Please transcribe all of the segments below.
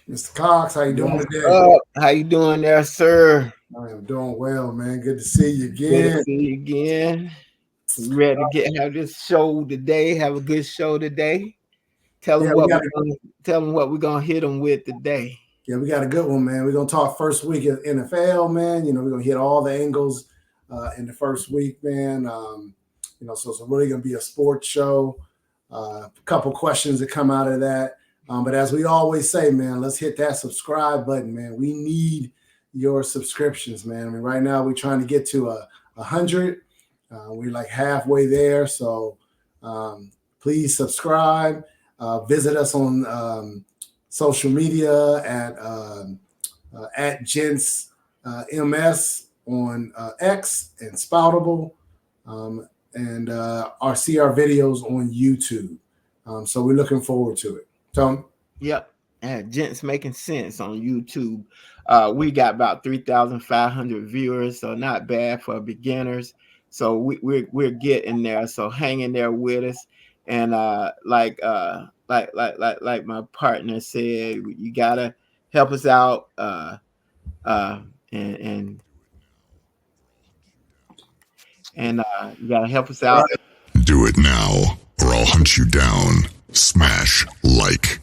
Mr. Cox, how you doing What's today? up? How you doing there, sir? I am doing well, man. Good to see you Good to again. see you again. You ready to have this show today? Have a good show today. Tell Yeah, them we what got we're gonna hit them with today. we got a good one, man. We're gonna talk first week of NFL, man. We're gonna hit all the angles in the first week, man. So it's really gonna be a sports show. A couple questions that come out of that. But as we always say, man, let's hit that subscribe button, man. We need your subscriptions, man. I mean, right now we're trying to get to a hundred. We're like halfway there, so please subscribe. Visit us on social media at Gents MS on X and Spoutable, and see our videos on YouTube. So we're looking forward to it. Tom? Yep. Gents Making Sense on YouTube. We got about 3,500 viewers, so not bad for beginners. So we're getting there. So hang in there with us. And like my partner said, you gotta help us out. Uh, and and you gotta help us out. Do it now, or I'll hunt you down. Smash like.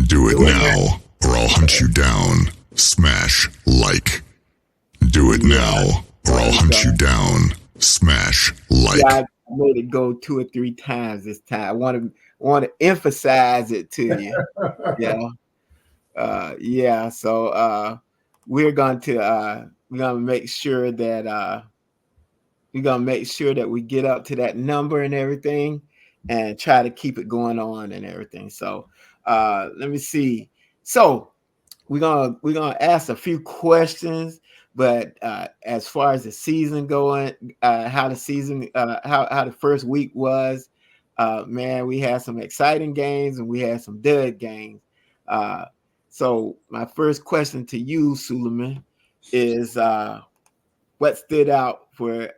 Do it now, or I'll hunt you down. Smash like. Do it now, or I'll hunt you down. Smash like. Yeah, I made it go 2 or 3 times this time. I want to emphasize it to you. Yeah. Yeah. So we're gonna make sure that we get up to that number and everything, and try to keep it going on and everything. So let me see. So we're gonna ask a few questions, but as far as the season going, how the season, how the first week was, man, we had some exciting games and we had some dud games. Uh, so my first question to you, Suleiman, is what stood out for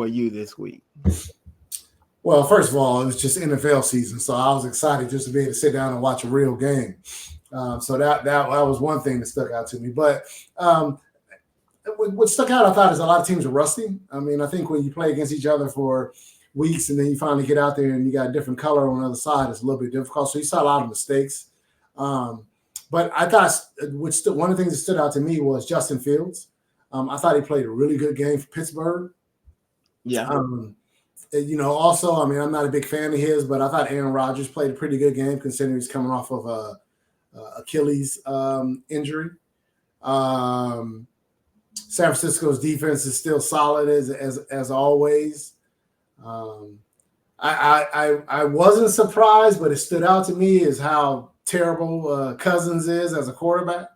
you this week? Well, first of all, it was just NFL season, so I was excited just to be able to sit down and watch a real game. So that was one thing that stuck out to me. But what stuck out, I thought, is a lot of teams are rusty. I mean, I think when you play against each other for weeks and then you finally get out there and you got a different color on the other side, it's a little bit difficult. So you saw a lot of mistakes. But I thought one of the things that stood out to me was Justin Fields. I thought he played a really good game for Pittsburgh. Yeah. Also, I mean, I'm not a big fan of his, but I thought Aaron Rodgers played a pretty good game considering he's coming off of a Achilles injury. San Francisco's defense is still solid as always. I wasn't surprised, but it stood out to me is how terrible Cousins is as a quarterback.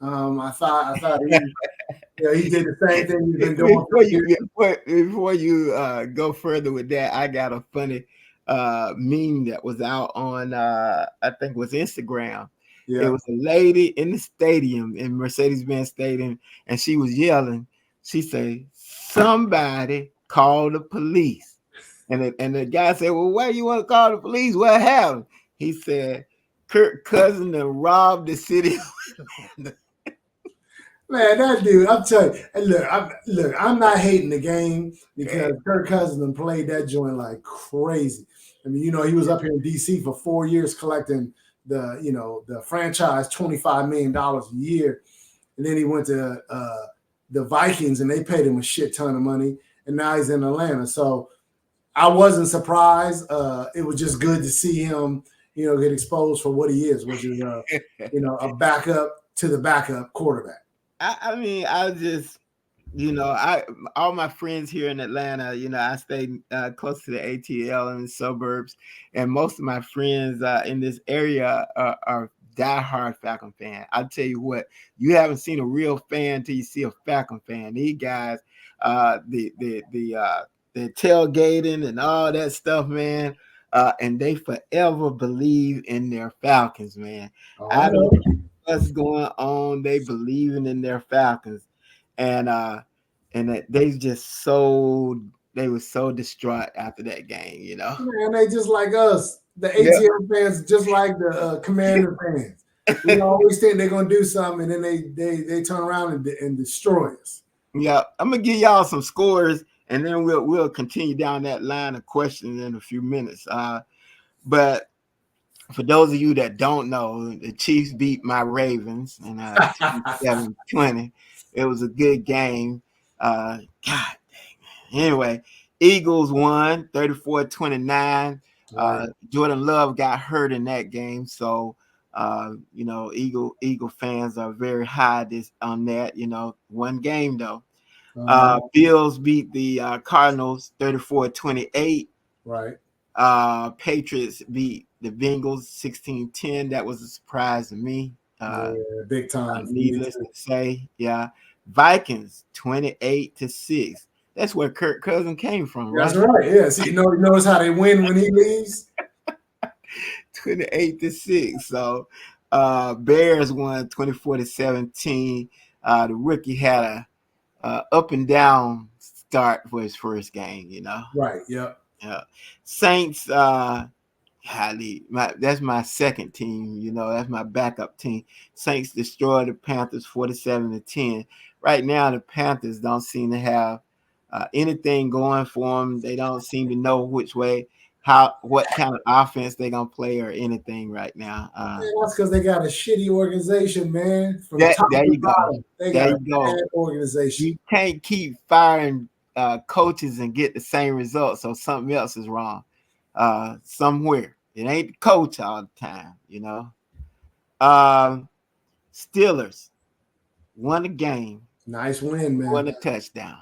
I thought he did the same thing he's been doing. Before you go further with that, I got a funny meme that was out on I think it was Instagram. Yeah. It was a lady in the stadium, in Mercedes-Benz Stadium, and she was yelling. She said, "Somebody call the police." And the guy said, "Well, why you want to call the police? What happened?" He said, "Kirk Cousins robbed the city of Atlanta." Man, that dude, I'm telling you, and I'm not hating the game because Kirk Cousins played that joint like crazy. I mean, he was up here in DC for 4 years collecting the franchise $25 million a year. And then he went to the Vikings and they paid him a shit ton of money. And now he's in Atlanta. So I wasn't surprised. It was just good to see him, get exposed for what he is, which is a backup to the backup quarterback. I mean, I just, all my friends here in Atlanta, I stay close to the ATL in the suburbs, and most of my friends in this area are diehard Falcon fan. I tell you what, you haven't seen a real fan till you see a Falcon fan. These guys, the tailgating and all that stuff, man. And they forever believe in their Falcons, man. I don't know what's going on. They believing in their Falcons, and that they were so distraught after that game. And they just like us, the ATL fans, just like the Commander fans. We always think they're gonna do something, and then they turn around and destroy us. Yeah, I'm gonna give y'all some scores, and then we'll continue down that line of questions in a few minutes. But for those of you that don't know, the Chiefs beat my Ravens in 27-20. It was a good game. God dang. Anyway, Eagles won 34-29. Right. Jordan Love got hurt in that game, so Eagle fans are very high on that. One game though. Bills beat the Cardinals 34-28. Right. Patriots beat the Bengals 16-10. That was a surprise to me. Big time. Needless to say, yeah. Vikings 28-6. That's where Kirk Cousins came from, right? That's right. Yes. Notice how they win when he leaves. 28-6. So Bears won 24-17. The rookie had a up and down start for his first game, Right. Yep. Yeah. Saints that's my second team, that's my backup team. Saints destroyed the Panthers 47-10. Right now the Panthers don't seem to have anything going for them. They don't seem to know which way, what kind of offense they're gonna play or anything right now. That's because they got a shitty organization, man. From there top you to go. bottom. They got a bad You organization. can't keep firing coaches and get the same results, so something else is wrong somewhere. It ain't the coach all the time, Steelers won the game. Nice win, man. Won a touchdown.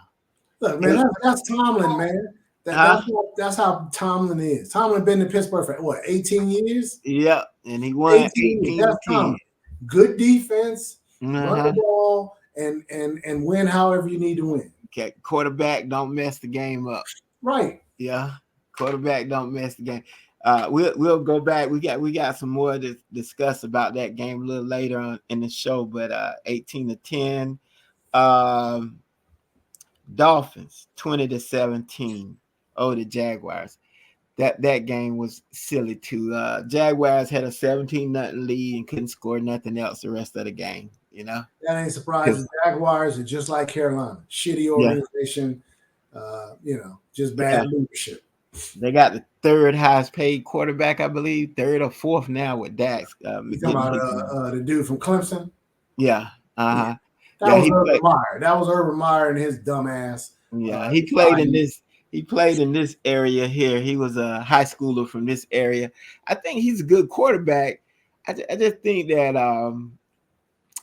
Look, man, that's Tomlin, man. That's how Tomlin is. Tomlin been in Pittsburgh for what, 18 years? Yeah, and he won 18. That's Tomlin. Good defense, Mm-hmm. run the ball, and win however you need to win. Okay, quarterback don't mess the game up. Right. Yeah, quarterback don't mess the game. We'll go back. We got some more to discuss about that game a little later on in the show. But 18-10. Dolphins 20-17. Oh, the Jaguars. That game was silly too. Jaguars had a 17-0 lead and couldn't score nothing else the rest of the game. That ain't surprising. Jaguars are just like Carolina, shitty organization. Just bad leadership. They got the third highest paid quarterback, I believe, third or fourth now with Dax. You talking about the dude from Clemson? Yeah. That was Urban Meyer. That was Urban Meyer and his dumb ass. Yeah, he played in this. He played in this area here. He was a high schooler from this area. I think he's a good quarterback. I just think that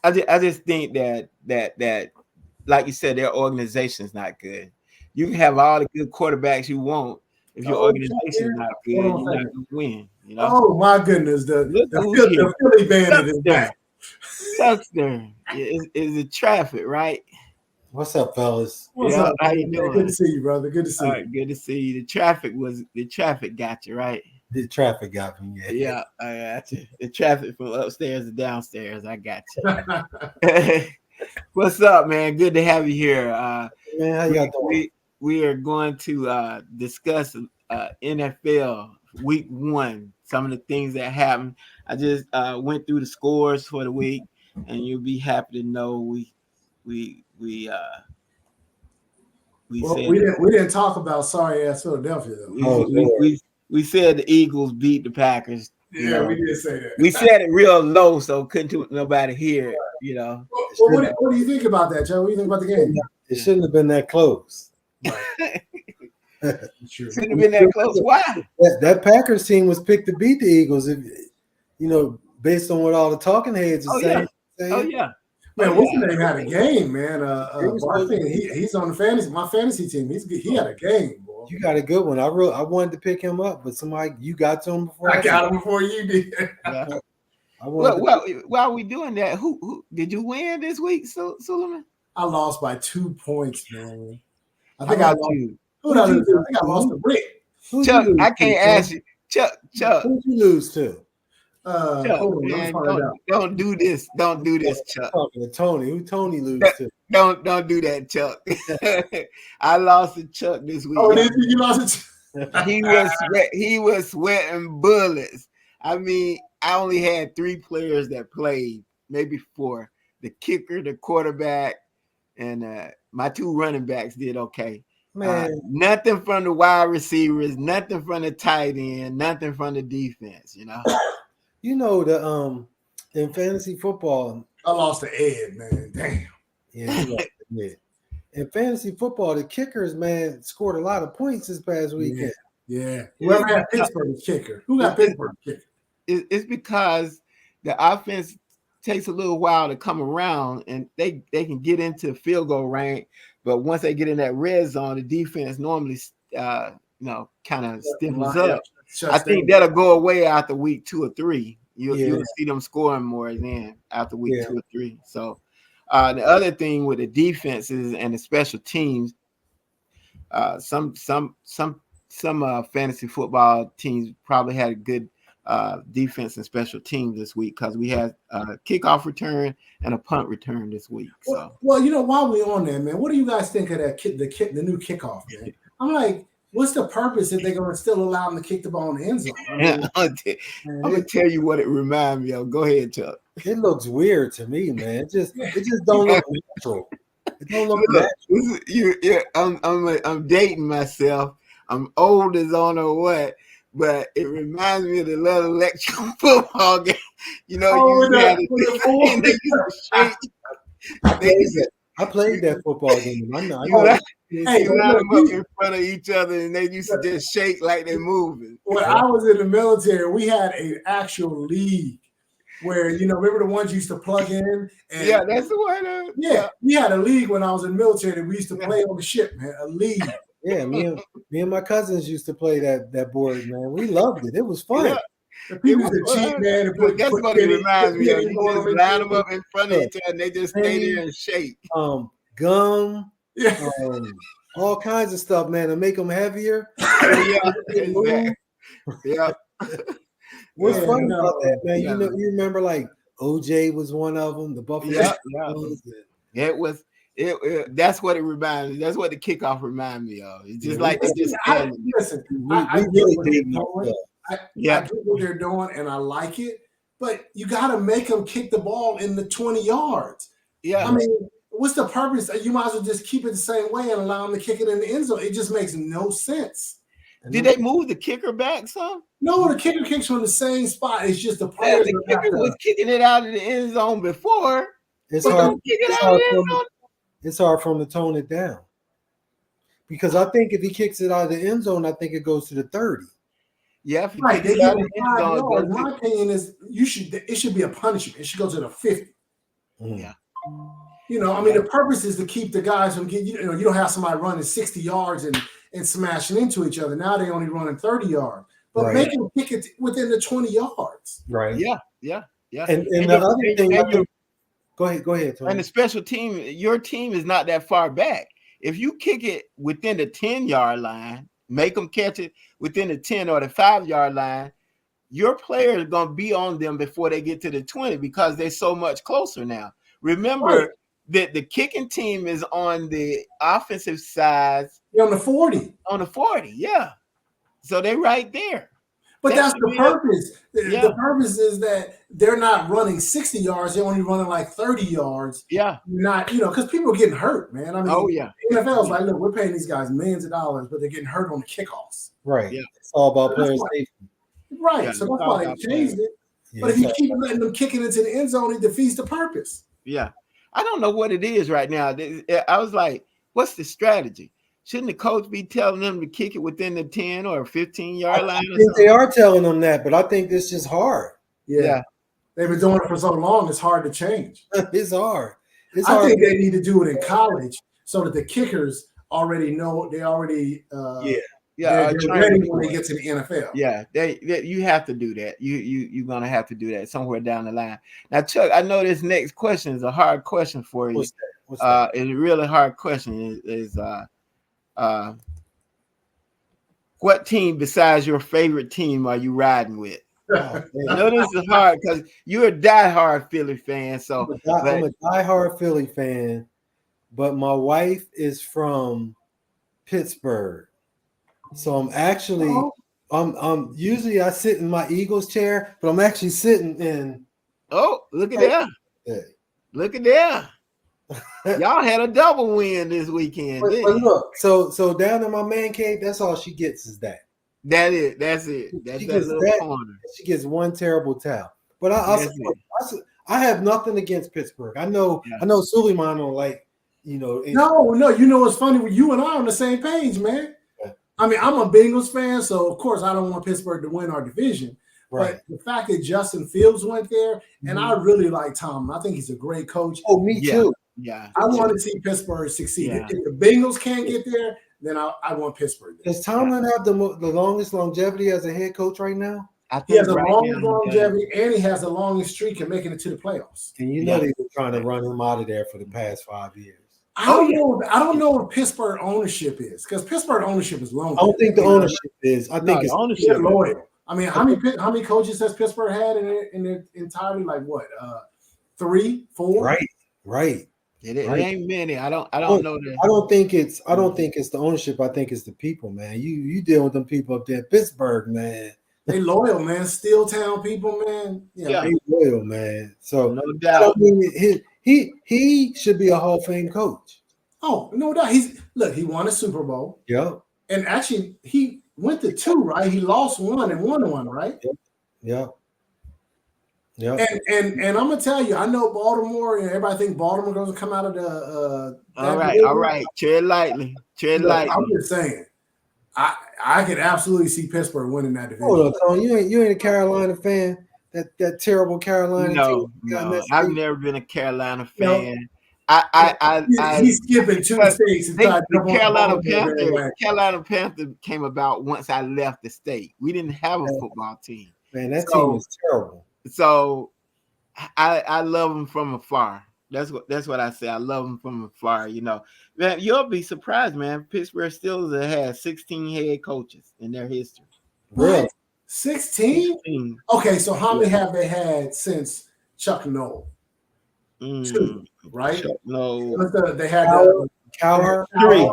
I just think that like you said, their organization is not good. You can have all the good quarterbacks you want. If your organization is not good, you're not going to win. Oh my goodness, the Philly Bandit is back. Tuxter is the traffic, right? What's up, fellas? What's up? How you doing? Good to see you, brother. Good to see you. All right, good to see you. The traffic got you, right? The traffic got me. Yeah, I got you. The traffic from upstairs to downstairs, I got you. What's up, man? Good to have you here. Man, how y'all doing? We are going to discuss NFL week 1, some of the things that happened. I just went through the scores for the week, and you'll be happy to know we didn't talk about sorry ass Philadelphia though. We said the Eagles beat the Packers. Yeah, we did say that. We said it real low, so couldn't nobody hear it. Well, what do you think about that, Joe? What do you think about the game? It shouldn't have been that close. Right. Shouldn't have been that close. Why? That Packers team was picked to beat the Eagles. Based on what all the talking heads are saying. Oh yeah. Man, what's the name had a game, man? He's on the fantasy team. He had a game, boy. You got a good one. I wanted to pick him up, but you got to him before I got him before you did. Yeah. While we doing that, who did you win this week, Suleiman? I lost by 2 points, man. I think I lost to Rick. Chuck, I can't ask you. Chuck. Who'd you lose to? Chuck, man, don't do this. Don't do this, Chuck. Talking to Tony. Who Tony lose to? Don't do that, Chuck. I lost to Chuck this week. Oh, you lost it. He was sweating bullets. I mean, I only had 3 players that played, maybe 4. The kicker, the quarterback, and my 2 running backs did okay. Man, Nothing from the wide receivers, nothing from the tight end, nothing from the defense, you know. you know in fantasy football, I lost to Ed, man. Damn. yeah, you like to admit. In fantasy football, the kickers, man, scored a lot of points this past weekend. Yeah. Whoever had Pittsburgh's kicker. Who got Pittsburgh's kicker? It's because the offense takes a little while to come around, and they can get into field goal range, but once they get in that red zone, the defense normally kind of stiffens up. I think that'll go away after week 2 or 3. You'll see them scoring more then after week 2 or 3. So the other thing with the defenses and the special teams, some fantasy football teams probably had a good defense and special teams this week because we had a kickoff return and a punt return this week. So, well, while we're on there, man, what do you guys think of that the new kickoff, man? I'm like, what's the purpose if they're going to still allow them to kick the ball in the end zone? I mean, I'm gonna tell you what it reminds me of. Go ahead, Chuck. It looks weird to me, man. It just don't look natural. It don't look natural. I'm dating myself. I'm old as on or what, but it reminds me of the little electrical football game. You I played that football game. I know. You line them up in front of each other, and they used to just shake like they're moving. When I was in the military, we had an actual league where, remember the ones you used to plug in? And, yeah, that's the one. We had a league when I was in the military. We used to play on the ship, man. A league. Yeah, me and my cousins used to play that board, man. We loved it. It was fun. Yeah. The people used to cheat, man. That's what it reminds me of. You just line them up in front of each other, and they just stay there and shake. Gum. Yeah. All kinds of stuff, man, to make them heavier. Exactly. Yeah. What's funny about that, man? You remember like OJ was one of them. The Buffalo. Yeah. That's what it reminds me. That's what the kickoff reminds me of. It's just like I get what they're doing, and I like it. But you got to make them kick the ball in the 20 yards. Yeah. I mean, what's the purpose? You might as well just keep it the same way and allow them to kick it in the end zone. It just makes no sense. Did they move the kicker back some? No, the kicker kicks from the same spot. It's just the player. The kicker was kicking it out of the end zone before. It's hard for him to tone it down. Because I think if he kicks it out of the end zone, I think it goes to the 30. Yeah, if right. They give him 5 yards. My opinion is it should be a punishment. It should go to the 50. Yeah. The purpose is to keep the guys from getting, you don't have somebody running 60 yards and smashing into each other. Now they only running 30 yards. But make them kick it within the 20 yards. Right. Yeah. And the other thing, go ahead, Tony. And the special team, your team is not that far back. If you kick it within the 10-yard line, make them catch it within the 10 or the 5-yard line, your player is going to be on them before they get to the 20 because they're so much closer now. Remember that the kicking team is on the offensive side. They're on the 40. On the 40, yeah. So they're right there. But that's the purpose. The purpose is that they're not running 60 yards. They're only running like 30 yards. Yeah. Not, because people are getting hurt, man. I mean, NFL's like, look, we're paying these guys millions of dollars, but they're getting hurt on the kickoffs. Right. Yeah. It's all about player safety. Right. Yeah, so that's why they changed it. Yeah, but if you keep letting them kick it into the end zone, it defeats the purpose. Yeah. I don't know what it is right now. I was like, what's the strategy? Shouldn't the coach be telling them to kick it within the 10 or 15-yard line? I think they are telling them that, but I think it's just hard. Yeah. They've been doing it for so long, it's hard to change. It's hard. I think they need to do it in college so that the kickers already know, they're ready when they get to the NFL. Yeah, you have to do that. You're gonna have to do that somewhere down the line. Now, Chuck, I know this next question is a hard question for you. What's that? It's a really hard question. What team besides your favorite team are you riding with? I know this is hard because you're a diehard Philly fan. So I'm a diehard Philly fan, but my wife is from Pittsburgh. So I'm actually Usually I sit in my Eagles chair, but I'm actually sitting in. Oh, look at that! Yeah. Look at that! Y'all had a double win this weekend, But didn't you? look, so down in my man cave, that's all she gets is that. That's it. That's She that gets little that. corner. She gets one terrible towel. But I have nothing against Pittsburgh. I know Suleiman don't like, No, you know what's funny? You and I are on the same page, man. Yeah. I mean, I'm a Bengals fan, so of course I don't want Pittsburgh to win our division. right. But the fact that Justin Fields went there, and I really like Tom. I think he's a great coach. Oh, me too. Yeah. I want to see Pittsburgh succeed. Yeah. If the Bengals can't get there, then I want Pittsburgh there. Does Tomlin have the longest longevity as a head coach right now? I think He has the right longest now, longevity, and he has the longest streak in making it to the playoffs. And you know they've been trying to run him out of there for the past 5 years. I don't know what Pittsburgh ownership is, because Pittsburgh ownership is long. I don't think the ownership is. I think it's ownership. They're loyal. I mean, how many coaches has Pittsburgh had in their entirely? Like what? 3, 4? Right. It ain't many. I don't know that. I don't think it's the ownership. I think it's the people, man. You deal with them people up there in Pittsburgh, man. They loyal, man. Steel town people, man. Yeah. They loyal, man. So No doubt. I mean, he should be a Hall of Fame coach. Oh, no doubt. He won a Super Bowl. Yep. And actually, he went to 2, right? He lost 1 and won 1, right? Yep. And I'm gonna tell you, I know Baltimore, and everybody think Baltimore going to come out of the. All right. Tread lightly. I'm just saying, I could absolutely see Pittsburgh winning that division. Hold on, Tony. You ain't a Carolina fan. That terrible Carolina No, team. I've never been a Carolina fan. He's skipping 2 states. The Carolina Panther came about once I left the state. We didn't have a football team. Man, that team is terrible. So I love them from afar. That's what I say. I love them from afar. You know, man, you'll be surprised, man. Pittsburgh Steelers have had 16 head coaches in their history. Really? 16? 16. Okay, so how many have they had since Chuck Noll? 2, right? Chuck Noll. They had Cowher. 3.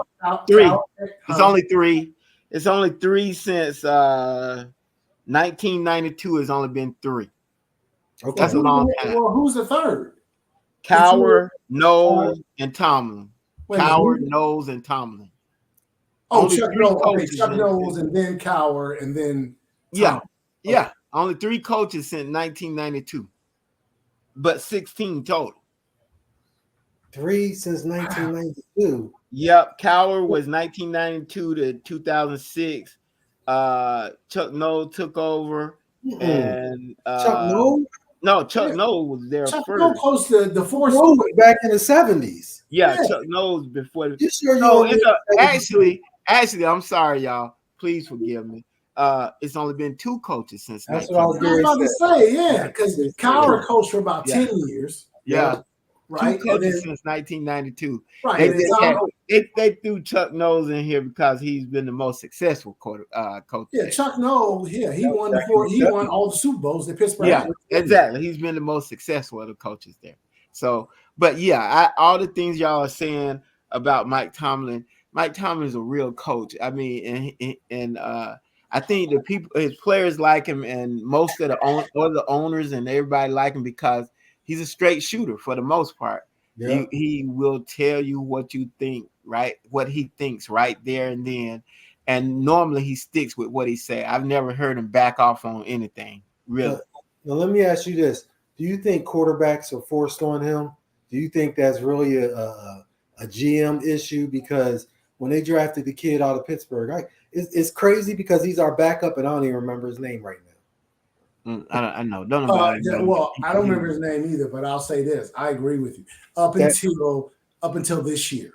It's only 3. It's only 3 since 1992. It's only been 3. Okay. That's a long time. Well, who's the third? Cowher, Knowles, and Tomlin. Cowher, Knowles, and Tomlin. Oh, Only Chuck 3 Noll. Okay, coaches Chuck in- Knowles, and then Cowher, and then Yeah, Tomlin. yeah. Only 3 coaches since 1992, but 16 total. 3 since 1992. Yep, Cowher was 1992 to 2006. Chuck Noll took over, and Chuck Noll? No, Chuck Noll was there Chuck first. Noll close to the 4. Noll was back in the 70s. Yeah, Chuck Noll was before. You sure No, you actually, I'm sorry, y'all. Please forgive me. It's only been 2 coaches since. That's what I was 19. I was about to say, yeah, because Cowher coached for about Yeah. 10 years. Yeah, Right. 2 coaches since 1992. Right. They, And then Tom- they threw Chuck Knowles in here because he's been the most successful coach. yeah, Chuck Noll, he won all the Super Bowls that Pittsburgh Yeah, had. exactly. He's been the most successful of the coaches there. So, but yeah, all the things y'all are saying about Mike Tomlin is a real coach. I mean, and I think the people, his players like him, and most of the owners and everybody like him because he's a straight shooter for the most part. Yeah. He will tell you what you think, right? What he thinks right there and then. And normally he sticks with what he said. I've never heard him back off on anything, really. Now, let me ask you this. Do you think quarterbacks are forced on him? Do you think that's really a GM issue? Because when they drafted the kid out of Pittsburgh, it's crazy because he's our backup, and I don't even remember his name right now. I know. Don't know about it. Well, I don't remember his name either, but I'll say this: I agree with you. Up until this year,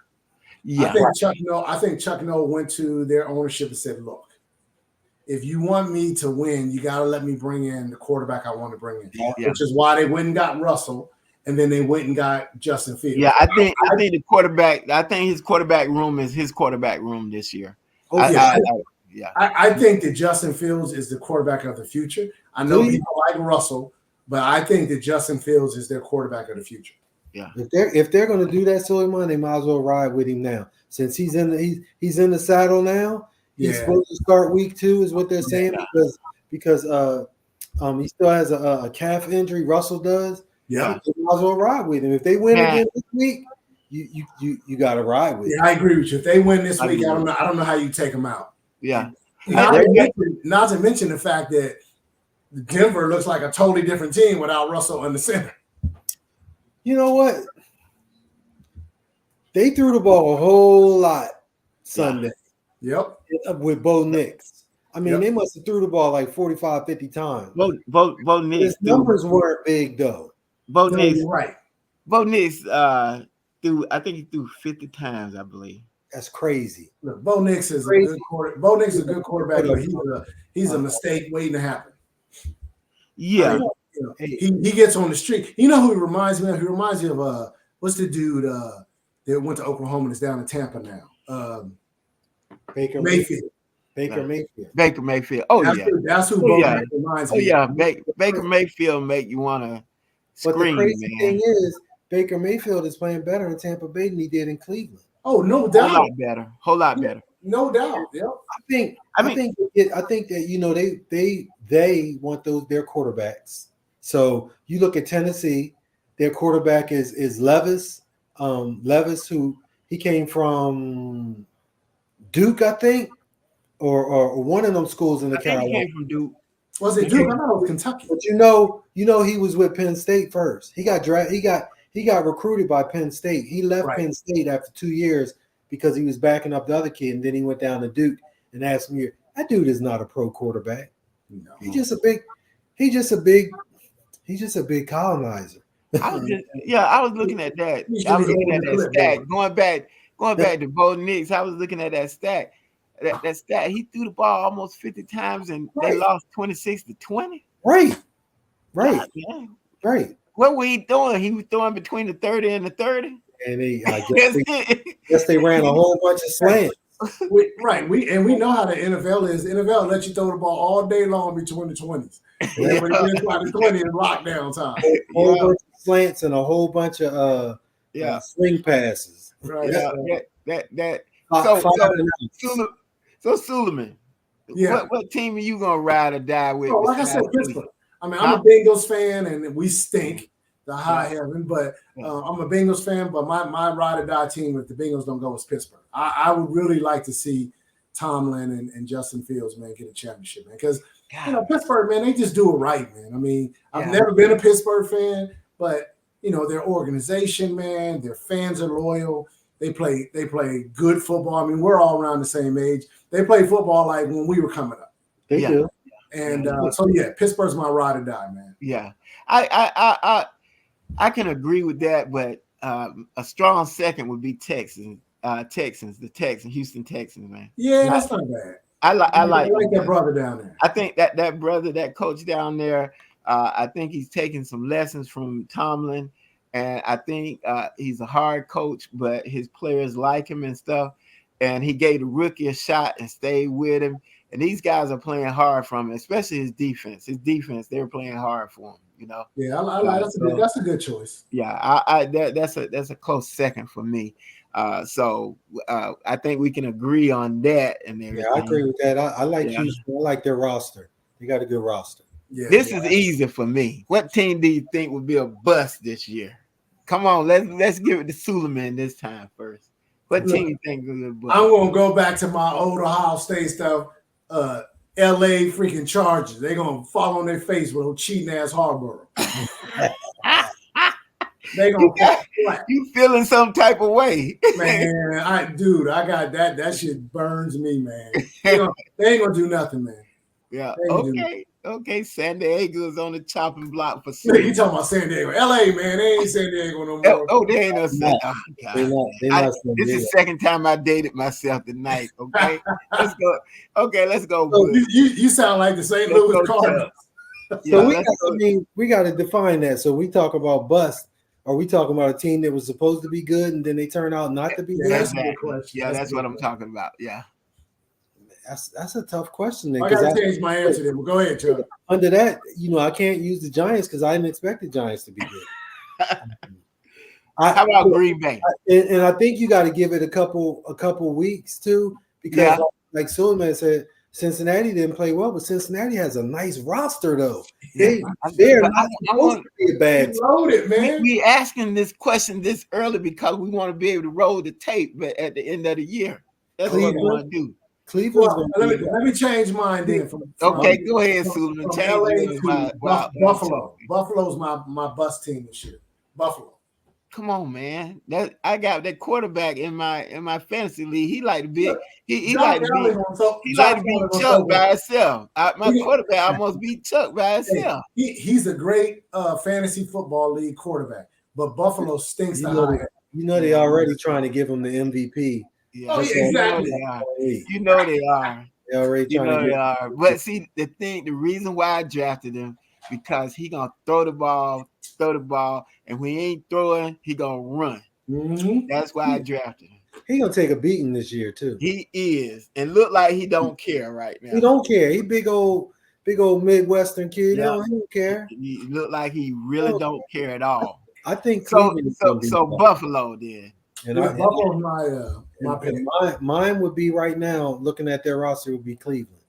Yeah, I think Chuck Noll went to their ownership and said, "Look, if you want me to win, you got to let me bring in the quarterback I want to bring in." Yeah. Which is why they went and got Russell, and then they went and got Justin Fields. Yeah, I think the quarterback. I think his quarterback room is his quarterback room this year. I think that Justin Fields is the quarterback of the future. I know people like Russell, but I think that Justin Fields is their quarterback of the future. Yeah. If they're going to do that, Suleiman, they might as well ride with him now. Since he's in the saddle now, He's Yeah. supposed to start week 2, is what they're saying, because he still has a calf injury. Russell does. Yeah. You might as well ride with him. If they win Man. again this week, you got to ride with Yeah, him. I agree with you. If they win this I week, agree. I don't know how you take them out. Yeah. Not to mention the fact that Denver looks like a totally different team without Russell in the center. You know what? They threw the ball a whole lot Sunday Yep. with Bo Nix. I mean, Yep. they must have threw the ball like 45, 50 times. Bo Nix. His numbers weren't big, though. Bo No, Nix. you're right. Bo Nix threw. I think he threw 50 times. I believe. That's crazy. Look, Bo Nix is Crazy. a good quarterback. Bo Nix is a good quarterback, but he's a mistake waiting to happen. Yeah. I mean, you know, he gets on the street. You know who he reminds me of? He reminds me of what's the dude that went to Oklahoma and is down in Tampa now? Baker Mayfield. Baker Mayfield. Baker Mayfield. Oh That's yeah. that's who Oh, Bo yeah. Nix reminds Oh me yeah. of. Baker Mayfield make you want to But the scream, crazy man. thing is, Baker Mayfield is playing better in Tampa Bay than he did in Cleveland. Oh, no Whole doubt. lot better. Whole lot better. No doubt. Yep. I think that, you know, they want their quarterbacks. So you look at Tennessee, their quarterback is Levis. Levis, who he came from Duke, I think, or one of them schools in the I think he Carolina. came from Duke. Was it Duke? I thought it was Kentucky. But you know he was with Penn State first. He got recruited by Penn State. He left Right. Penn State after 2 years because he was backing up the other kid, and then he went down to Duke and asked me, that dude is not a pro quarterback. No. He's just a big colonizer. I was looking at that. I was looking at that stat. Going back to Bo Nix, I was looking at that stat. That stat, he threw the ball almost 50 times and they lost 26-20. Right. God, man. Right. What were he throwing? He was throwing between the 30 and the 30. And That's it. guess they ran a whole bunch of slants. We know how the NFL is. The NFL lets you throw the ball all day long between the 20s. And then when it gets by the 20 is lockdown time. A whole bunch of slants and a whole bunch of swing passes. Right. So Suleiman, Yeah. what team are you gonna ride or die with? Oh, like I said, Pittsburgh. I mean, I'm a Bengals fan, and we stink the high heaven. But I'm a Bengals fan. But my ride or die team, if the Bengals don't go, is Pittsburgh. I would really like to see Tomlin and Justin Fields, man, get a championship, man. Because Pittsburgh, man, they just do it right, man. I mean, I've never been a Pittsburgh fan, but their organization, man, their fans are loyal. They play good football. I mean, we're all around the same age. They play football like when we were coming up. They do. And Pittsburgh's my ride or die, man. Yeah, I can agree with that, but a strong second would be Houston Texans, man. Yeah, that's not bad. I like that brother down there. I think that brother, that coach down there, I think he's taking some lessons from Tomlin, and I think he's a hard coach, but his players like him and stuff. And he gave the rookie a shot and stayed with him. And these guys are playing hard from him, especially his defense. They were playing hard for him, Yeah, I like that's a good choice. Yeah, that's a close second for me. So I think we can agree on that and everything. Yeah, I agree with that. I like Houston. I like their roster. They got a good roster. Yeah, this is easy for me. What team do you think will be a bust this year? Come on, let's give it to Suleiman this time first. What team you think will be a bust? I'm gonna go back to my old Ohio State stuff. LA freaking Chargers. They're gonna fall on their face with a cheating ass Harborough. They gonna you feeling some type of way, man? I got that. That shit burns me, man. They ain't gonna do nothing, man. Yeah. Okay. San Diego is on the chopping block for. You talking about San Diego? LA, man. They ain't San Diego no more. Oh, they ain't no San Diego. This is the second time I dated myself tonight. Okay, let's go. Okay, let's go. So you sound like the St. Louis Cardinals. So we got to define that. So we talk about bust. Are we talking about a team that was supposed to be good and then they turn out not to be good? That's a good question. Yeah, that's what I'm talking about. Yeah. That's a tough question. I got to change my answer then. Well, go ahead, Chuck. Under that, I can't use the Giants because I didn't expect the Giants to be good. How about Green Bay? And I think you got to give it a couple weeks too, because like Suleiman said, Cincinnati didn't play well, but Cincinnati has a nice roster though. They're But not supposed to be a bad team. Loaded, man. we asking this question this early because we want to be able to roll the tape, but at the end of the year, that's what we want to do. Cleveland's Well, going to be let me change mine then. From Okay, go ahead, Suleiman. from Change LA yours. to Buffalo. Buffalo's my bus team this year. Buffalo. Come on, man. That I got that quarterback in my fantasy league. He like to be he like to be Chuck by himself. My quarterback almost beat Chuck by himself. He's a great fantasy football league quarterback, but Buffalo stinks to hire. You know they already trying to give him the MVP. Yeah, exactly. You know they are. They already trying to they are. But see, the reason why I drafted him, because he gonna throw the ball, and when he ain't throwing, he gonna run. Mm-hmm. That's why I drafted him. He gonna take a beating this year too. He is, and look like he don't care right now. He don't care. He big old Midwestern kid. Yeah. He don't care. He look like he really don't care at all. I think so Buffalo then. And Buffalo's my pick. Mine would be right now. Looking at their roster, would be Cleveland.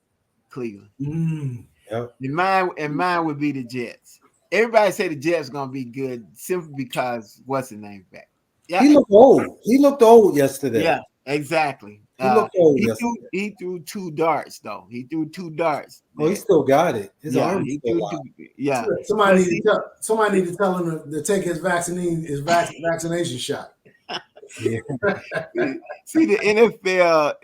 Mm. Yep. And mine would be the Jets. Everybody say the Jets gonna be good simply because what's his name back? Yeah, He looked old. He looked old yesterday. yeah, exactly. He looked old yesterday. He threw 2 darts though. He threw 2 darts. Oh, he still got it. His Yeah, arm he still threw alive. 2. Yeah. Somebody need to tell him to take his vaccination shot. Yeah. See, the NFL,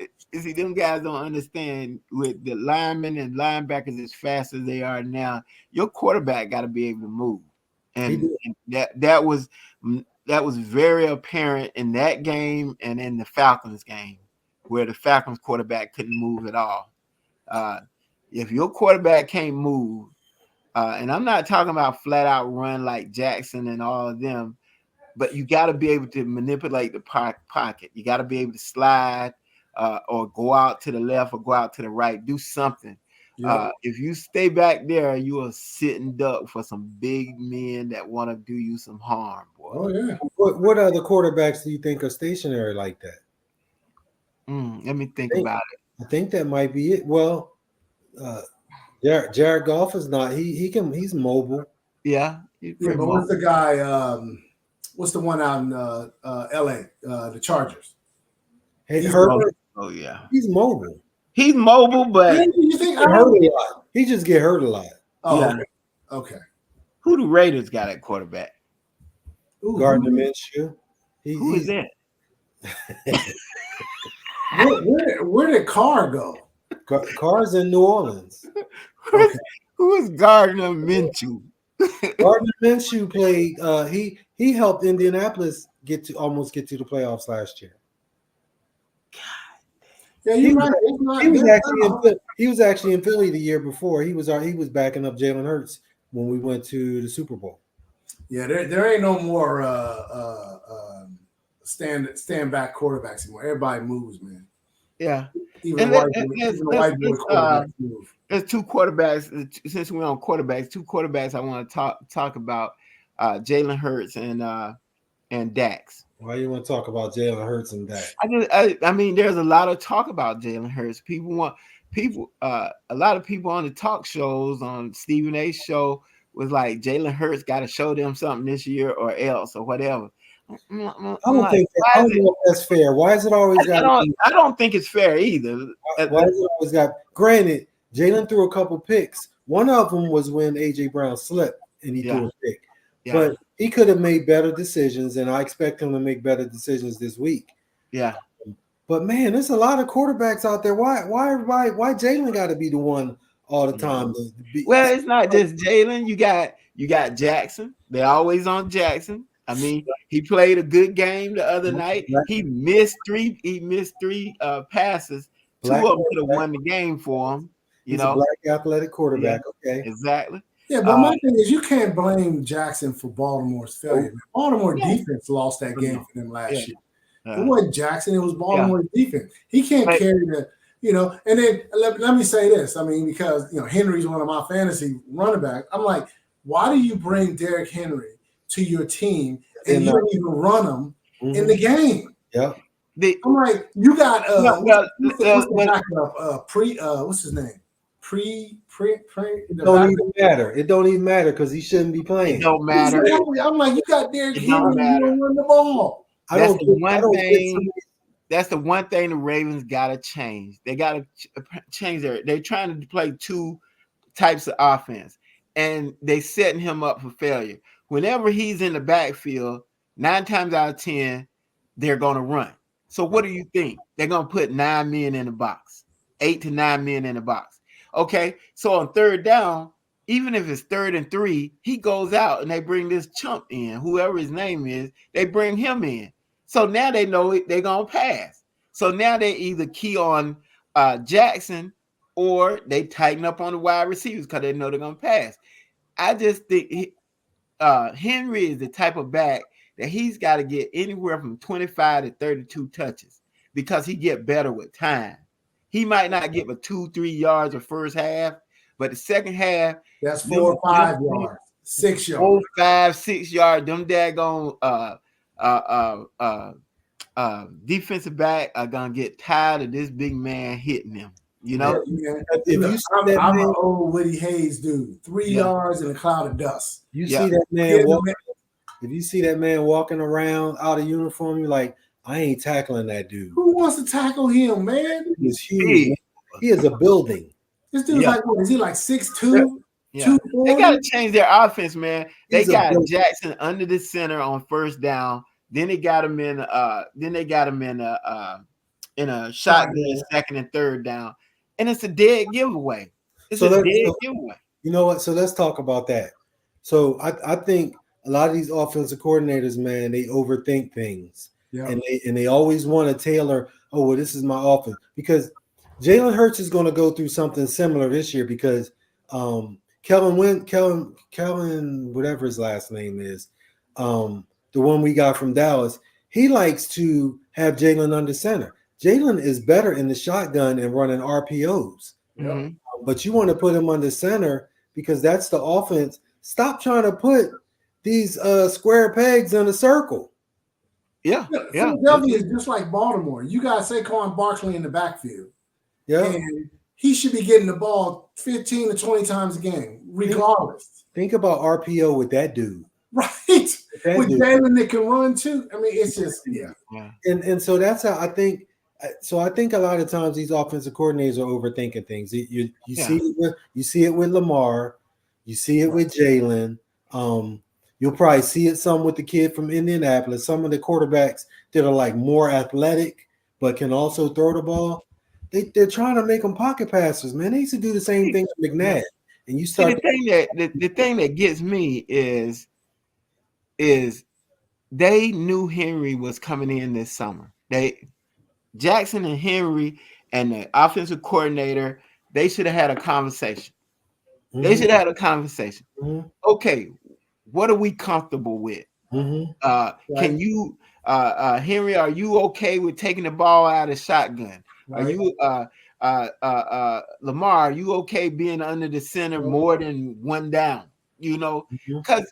them guys don't understand with the linemen and linebackers as fast as they are now, your quarterback got to be able to move. And that was very apparent in that game and in the Falcons game, where the Falcons quarterback couldn't move at all. If your quarterback can't move, and I'm not talking about flat out run like Jackson and all of them, but you got to be able to manipulate the pocket. You got to be able to slide or go out to the left or go out to the right. Do something. Yeah. If you stay back there, you are sitting duck for some big men that want to do you some harm, boy. Oh, yeah. What other quarterbacks do you think are stationary like that? Let me think about it. I think that might be it. Well, Jared Goff is not. He's mobile. Yeah. But what's the guy? What's the one out in LA? The Chargers. Herbert. Oh yeah. He's mobile. He's mobile, but you think hurt a lot. He just get hurt a lot. Oh, yeah. Okay. Who the Raiders got at quarterback? Gardner Minshew. Who is that? Where did Carr go? Carr's in New Orleans. Okay. Who is Gardner Minshew? Gardner Minshew played. He helped Indianapolis almost get to the playoffs last year. Yeah, you're right. He was actually in Philly the year before. He was backing up Jalen Hurts when we went to the Super Bowl. Yeah, there ain't no more stand back quarterbacks anymore. Everybody moves, man. Yeah. Even the white boy quarterbacks move. There's 2 quarterbacks. Since we're on quarterbacks, 2 quarterbacks I want to talk about: Jalen Hurts and Dax. Why you want to talk about Jalen Hurts and Dax? I mean, there's a lot of talk about Jalen Hurts. A lot of people on the talk shows, on Stephen A's show, was like, Jalen Hurts got to show them something this year or else or whatever. I don't think that's fair. Why is it always got? I don't think it's fair either. Why is it always got? Granted, Jalen threw a couple picks. One of them was when AJ Brown slipped and he threw a pick. Yeah. But he could have made better decisions, and I expect him to make better decisions this week. Yeah. But man, there's a lot of quarterbacks out there. Why Jalen got to be the one all the time? Well, it's not just Jalen. You got Jackson. They're always on Jackson. I mean, he played a good game the other night. He missed three passes. 2 of them could have won the game for him. He's a black athletic quarterback. Yeah, okay. Exactly. Yeah, but my thing is, you can't blame Jackson for Baltimore's failure. Baltimore defense lost that game for them last year. It wasn't Jackson; it was Baltimore's defense. He can't carry the, And then let me say this. I mean, because Henry's one of my fantasy running backs. I'm like, why do you bring Derrick Henry to your team and you don't even run him in the game? Yeah. I'm like, you got what's the backup? What's his name? It don't even matter. It don't even matter because he shouldn't be playing. It don't matter. Exactly. I'm like, you got Derrick Henry, you don't run the ball. That's the one thing the Ravens gotta change. They gotta change they're trying to play two types of offense, and they setting him up for failure. Whenever he's in the backfield, 9 times out of 10, they're gonna run. So what do you think? They're gonna put 9 men in the box, 8 to 9 men in the box. Okay, so on third down, even if it's 3rd and 3, he goes out and they bring this chump in, whoever his name is, they bring him in. So now they know they're going to pass. So now they either key on Jackson or they tighten up on the wide receivers because they know they're going to pass. I just think Henry is the type of back that he's got to get anywhere from 25 to 32 touches because he get better with time. He might not get but 2-3 yards the first half, but the second half, that's 4 or 5 yards, 6 yards, 4, 5, 6 yards. Them daggone defensive back are gonna get tired of this big man hitting them. You know, I'm an old Woody Hayes dude. 3 yards in a cloud of dust. You see that man walking. If you see that man walking around out of uniform, you're like, I ain't tackling that dude. Who wants to tackle him, man? He's huge. He is a building. This dude's like, what is he like 6'2"? Yeah. They gotta change their offense, man. They got Jackson under the center on first down. Then they got him in in a shotgun second and third down. And it's a dead giveaway. Giveaway. You know what? So let's talk about that. So I think a lot of these offensive coordinators, man, they overthink things. Yeah. And they always want to tailor, oh, well, this is my offense. Because Jalen Hurts is going to go through something similar this year because Kellen, whatever his last name is, the one we got from Dallas, he likes to have Jalen under center. Jalen is better in the shotgun and running RPOs. Mm-hmm. But you want to put him under center because that's the offense. Stop trying to put these square pegs in a circle. Yeah. Philadelphia is just like Baltimore. You got Saquon Barkley in the backfield. Yeah. And he should be getting the ball 15 to 20 times a game, regardless. Think about RPO with that dude. Right. With Jalen that can run too. I mean, it's just, yeah. And so that's how I think. So I think a lot of times these offensive coordinators are overthinking things. You see it with Lamar. You see it with Jalen. You'll probably see it some with the kid from Indianapolis. Some of the quarterbacks that are like more athletic but can also throw the ball. They're trying to make them pocket passers, man. They used to do the same thing with McNabb. And you start the thing that gets me is they knew Henry was coming in this summer. Jackson and Henry and the offensive coordinator, they should have had a conversation. Mm-hmm. They should have had a conversation. Mm-hmm. Okay, what are we comfortable with? Mm-hmm. Can you, Henry? Are you okay with taking the ball out of shotgun? Right. Are you, Lamar? Are you okay being under the center more than one down? You know, because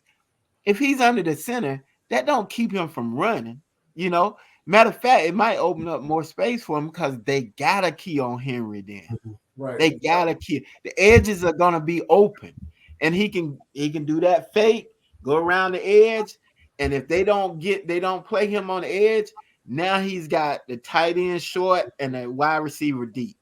if he's under the center, that don't keep him from running. You know, matter of fact, it might open up more space for him because they gotta key on Henry then. Right. They gotta key. The edges are gonna be open, and he can do that fake. Go around the edge, and if they don't play him on the edge, now he's got the tight end short and the wide receiver deep.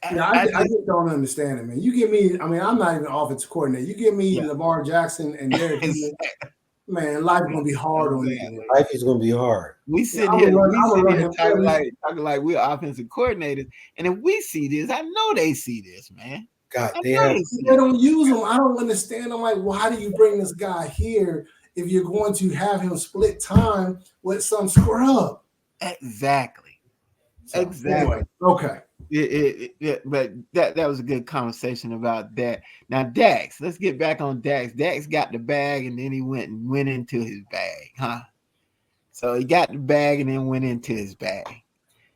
I just don't understand it, man. You give me, I mean, I'm not even offensive coordinator. You give me Lamar Jackson and Derrick Henry, man, life's gonna be hard on you. Life is gonna be hard. We sit here talking like we're offensive coordinators, and if we see this, I know they see this, man. God, they don't use him. I don't understand. I'm like, why do you bring this guy here if you're going to have him split time with some scrub? Exactly. Anyway, okay. But that was a good conversation about that. Now, Dax, let's get back on Dax. Dax got the bag and then he went into his bag, huh? So he got the bag and then went into his bag.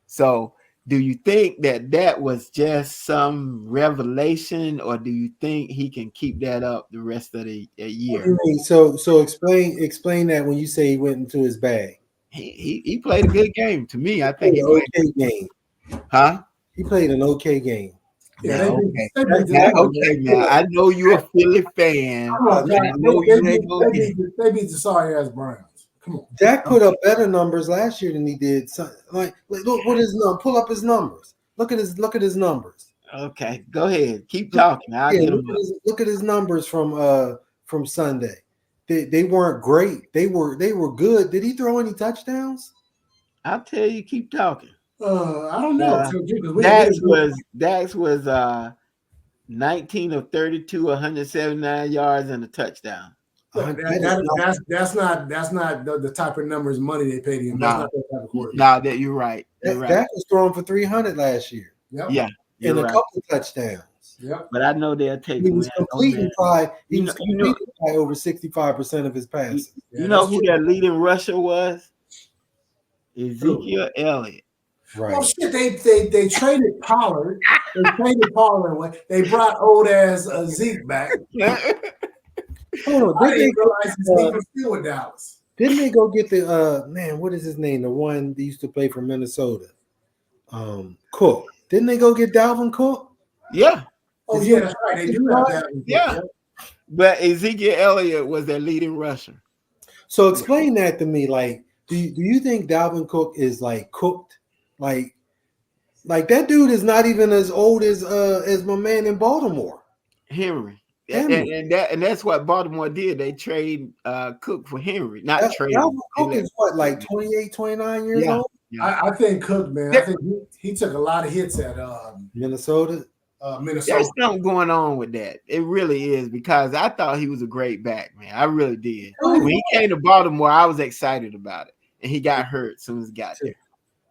So do you think that was just some revelation, or do you think he can keep that up the rest of the year? So explain that when you say he went into his bag. He played a good game to me. I think he An played. okay game. Huh? He played an okay game. Yeah, Yeah, they okay. beat the Now, Lions, okay, man. now I know you're a Philly fan. Come on, I Jack. know They you ain't gonna get. they beat the sorry ass Browns. Come on. Dak put up better numbers last year than he did. Like look what his number. Pull up his numbers. Look at his numbers. Okay, go ahead. Keep talking. I'll get him. Look at his numbers from Sunday. They weren't great. They were good. Did he throw any touchdowns? I'll tell you. Keep talking. I don't know. Dax was 19 of 32, 179 yards and a touchdown. Look, that's not the type of numbers money they paid him. That's not that type of quarterback. Nah, that you're right. You're right. Dak was throwing for 300 last year. Yep. Yeah, And you're a right. couple of touchdowns. Yep. But I know they'll take He the was win. completing by You know- over 65% of his passes. You know who that leading rusher was? Ezekiel Elliott. Right. Oh shit! They traded Pollard. They traded Pollard away. They brought old ass Zeke back. Hold on. I didn't realize Zeke was still with Dallas. Didn't they go get the man? What is his name? The one that used to play for Minnesota, Cook. Didn't they go get Dalvin Cook? Yeah, Oh yeah, that's right. They do have that. yeah. But Ezekiel Elliott was their leading rusher. So explain that to me. Like, do you think Dalvin Cook is like cooked? Like that dude is not even as old as my man in Baltimore. Henry. Henry. And that's what Baltimore did. They trade Cook for Henry, not trade. Dalvin Cook is what, like 28, 29 years Yeah. old? I think Cook, man. I think he took a lot of hits at Minnesota. Minnesota. There's something going on with that. It really is, because I thought he was a great back, man. I really did. When he came to Baltimore, I was excited about it. And he got hurt as soon as he got there.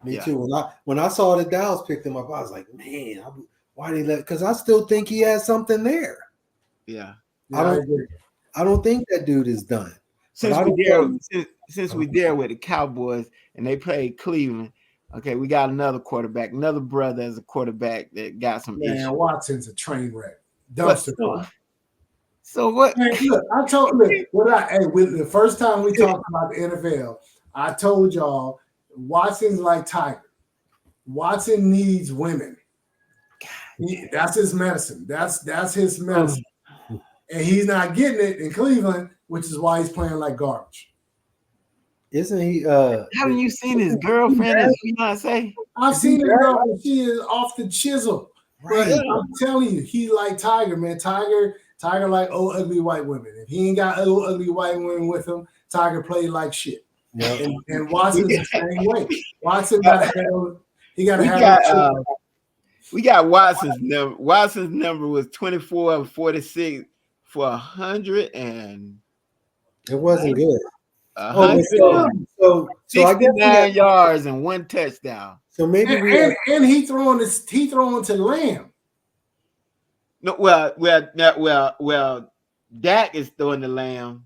Me Yeah. too. When I saw that Dallas picked him up, I was like, man, why did he let? Because I still think he has something there. Yeah. Yeah, I don't think that dude is done. Since I we don't there with the Cowboys and they played Cleveland, okay, we got another quarterback, another brother as a quarterback that got some issues. man, Watson's a train wreck. Dumpster fire. So what? Man, look, the first time we talked about the NFL, I told y'all Watson's like Tiger. Watson needs women. That's his medicine. That's his medicine. And he's not getting it in Cleveland, which is why he's playing like garbage. Isn't he? Haven't you seen his girlfriend as fiance? I've seen the girl, and she is off the chisel. Right. But I'm telling you, he's like Tiger, man. Tiger like old ugly white women. If he ain't got old ugly white women with him, Tiger played like shit. Yeah. And Watson's the same way. Watson got to have. We got Watson's number. Watson's number was 24 of 46 for 100 and It wasn't good. 69 yards and one touchdown. So maybe and he throwing to Lamb. No, well, Dak is throwing the Lamb.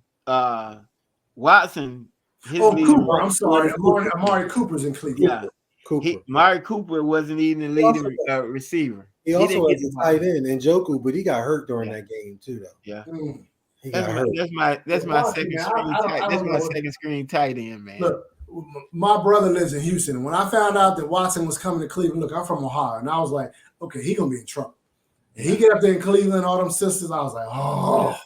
Watson, Cooper. I'm sorry, Amari Cooper's in Cleveland. Yeah, Cooper. Amari Cooper wasn't even the leading receiver. He also has a tight end, Njoku, but he got hurt during that game too, though. Yeah, he got hurt. That's my second screen tight. That's my second screen tight end, man. Look, my brother lives in Houston. When I found out that Watson was coming to Cleveland, look, I'm from Ohio, and I was like, okay, he gonna be in trouble. And he get up there in Cleveland, all them sisters. I was like, oh.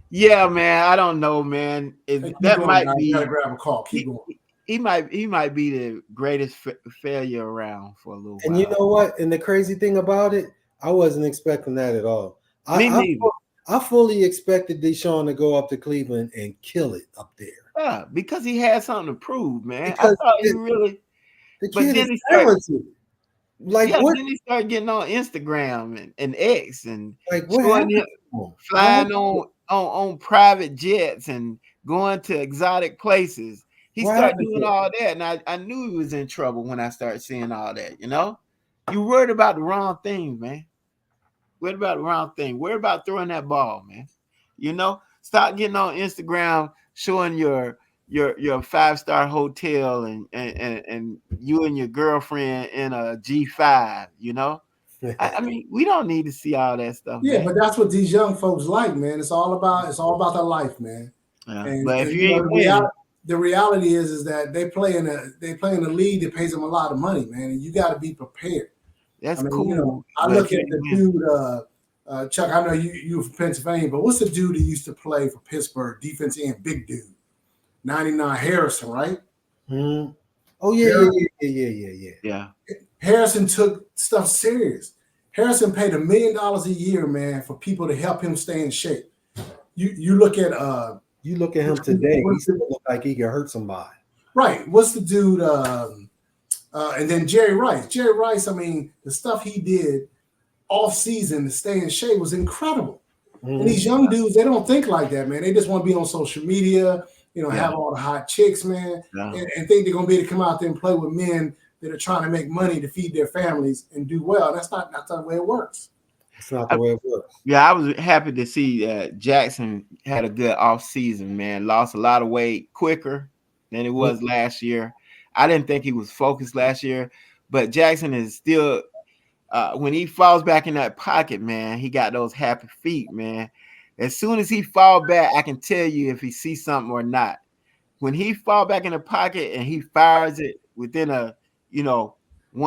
Yeah, man. I don't know, man. That might be. You gotta grab a call. Keep going. He might be the greatest failure around for a little while. And you know what? And the crazy thing about it, I wasn't expecting that at all. I fully expected Deshaun to go up to Cleveland and kill it up there. Yeah, because he had something to prove, man. Because I thought he really. The But kid then is he started- talented. Like what? Then he started getting on Instagram and X and Like what showing happened him to him? flying on private jets and going to exotic places. He What started happened doing to him? all that, and I knew he was in trouble when I started seeing all that. You know, you worried about the wrong thing, man. Worried about the wrong thing. Worried about throwing that ball, man. You know, stop getting on Instagram showing your 5-star hotel and you and your girlfriend in a G5. You know, I mean, we don't need to see all that stuff. Yeah, man. but that's what these young folks like, man. It's all about their life, man. Yeah. And, But if and, you ain't know, winning, the reality is that they play in a league that pays them a lot of money, man, and you got to be prepared. That's I mean, cool. you know, I but look at yeah, the man. dude, Chuck. I know you from Pennsylvania, but what's the dude who used to play for Pittsburgh, defense end, big dude, 99 Harrison, right? Mhm. Oh yeah, Harrison, Yeah. Harrison took stuff serious. Harrison paid $1 million a year, man, for people to help him stay in shape. You look at You look at him today, he still look like he can hurt somebody. right. What's the dude? And then Jerry Rice. Jerry Rice. I mean, the stuff he did off season to stay in shape was incredible. And these young dudes, they don't think like that, man. They just want to be on social media, you know, have all the hot chicks, man, and think they're gonna be able to come out there and play with men that are trying to make money to feed their families and do well. That's not the way it works. It's not the way it works. Yeah, I was happy to see Jackson had a good off season, man. Lost a lot of weight quicker than it was last year. I didn't think he was focused last year, but Jackson is still when he falls back in that pocket, man, he got those happy feet, man. As soon as he fall back, I can tell you if he sees something or not. When he fall back in the pocket and he fires it within 1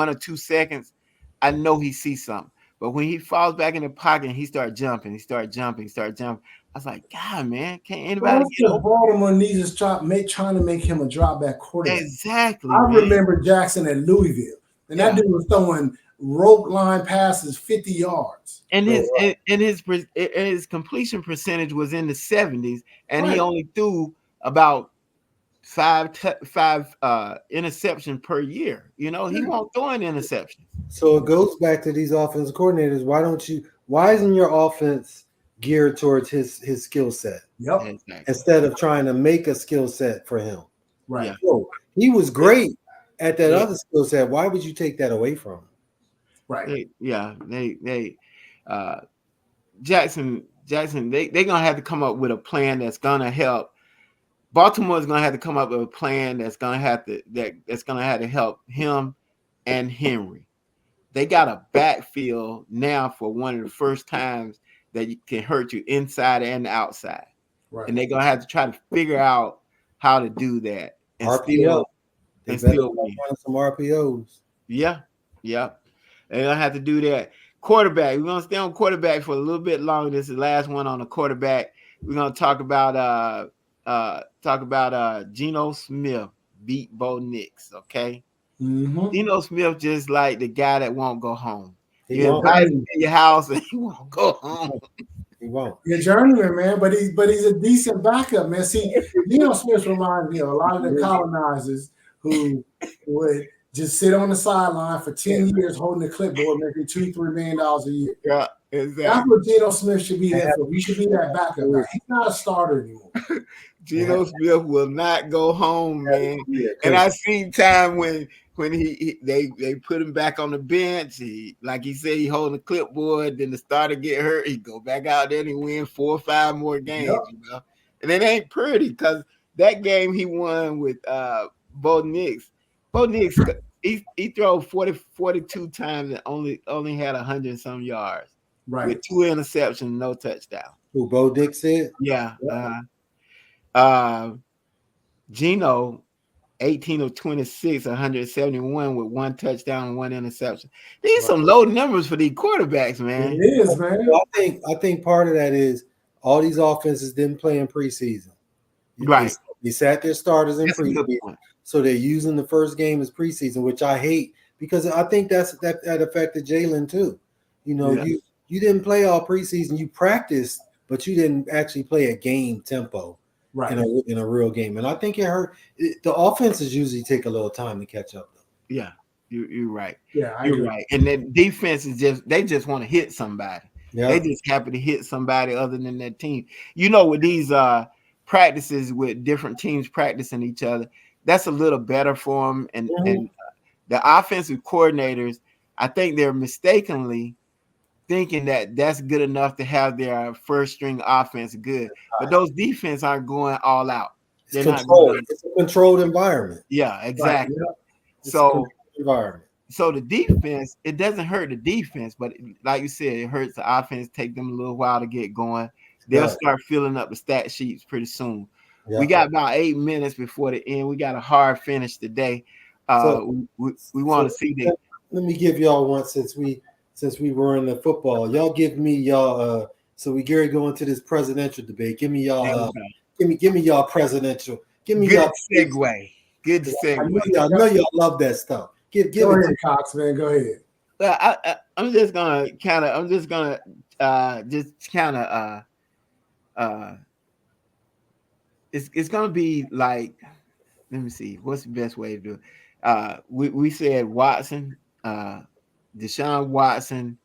or 2 seconds, I know he sees something. But when he falls back in the pocket and he start jumping, I was like, God, man, can't anybody get over? Baltimore needs to trying to make him a drop back quarterback. Exactly. I remember Jackson at Louisville, and that dude was throwing rope line passes 50 yards. And his completion percentage was in the 70s, and he only threw about five interception per year. You know, he won't throw an interception. So it goes back to these offensive coordinators. Why isn't your offense geared towards his skill set? Yep. Exactly. Instead of trying to make a skill set for him. Right. Yeah. So he was great at that other skill set. Why would you take that away from him? Right. Jackson, they're gonna have to come up with a plan that's gonna help. Baltimore's gonna have to come up with a plan that's gonna have to help him and Henry. They got a backfield now for one of the first times that you can hurt you inside and outside. Right. And they're gonna have to try to figure out how to do that. And RPO. still run some RPOs. Yeah. They're gonna have to do that. Quarterback. We're gonna stay on quarterback for a little bit longer. This is the last one on the quarterback. We're gonna talk about Geno Smith beat Bo Nix. Okay. Mm-hmm. Geno Smith just like the guy that won't go home. You invite him to your house and he won't go home. He won't. He's a journeyman, man, but he's a decent backup, man. See, Geno Smith reminds me of a lot of the colonizers who would just sit on the sideline for 10 years holding the clipboard, making $2-3 million a year. Yeah, exactly. That's what Geno Smith should be there for. He should be that backup guy. He's not a starter anymore. Geno Smith will not go home, man. And I seen time when they put him back on the bench. Like he said, he holding the clipboard. Then the starter get hurt, he go back out there and he win 4 or 5 more games. Yep. You know, and it ain't pretty because that game he won with Bo Nix. Bo Nix, he threw 42 times and only had 100 and some yards. Right. With 2 interceptions, no touchdown. Who Bo Nix said? Yeah. Geno, 18 of 26, 171 with 1 touchdown and 1 interception. These are some low numbers for these quarterbacks, man. It is, man. I think part of that is all these offenses didn't play in preseason. Right. They sat their starters in preseason. So they're using the first game as preseason, which I hate because I think that affected Jalen too. You know, you didn't play all preseason. You practiced, but you didn't actually play a game tempo in a real game. And I think it hurt. The offenses usually take a little time to catch up, though. Yeah, you're right. Yeah, you're right. And the defense is just want to hit somebody. Yeah. They just happy to hit somebody other than their team. You know, with these practices with different teams practicing each other, that's a little better for them. And the offensive coordinators, I think they're mistakenly thinking that that's good enough to have their first string offense good. But those defense aren't going all out. They're not going. It's a controlled environment. Yeah, exactly. Right. Yeah. So environment. So the defense, it doesn't hurt the defense, but like you said, it hurts the offense. Take them a little while to get going. They'll start filling up the stat sheets pretty soon. Yeah. We got about 8 minutes before the end. We got a hard finish today. We want to see that. Let me give y'all one since we were in the football. Y'all give me y'all so we Gary go into this presidential debate. Give me y'all give me y'all presidential. Give me Good y'all segue. Good segue. I know y'all love that stuff. Give Go it ahead, Cox, man. Go ahead. I'm just gonna it's gonna be like, let me see what's the best way to do it. We said Watson, Deshaun Watson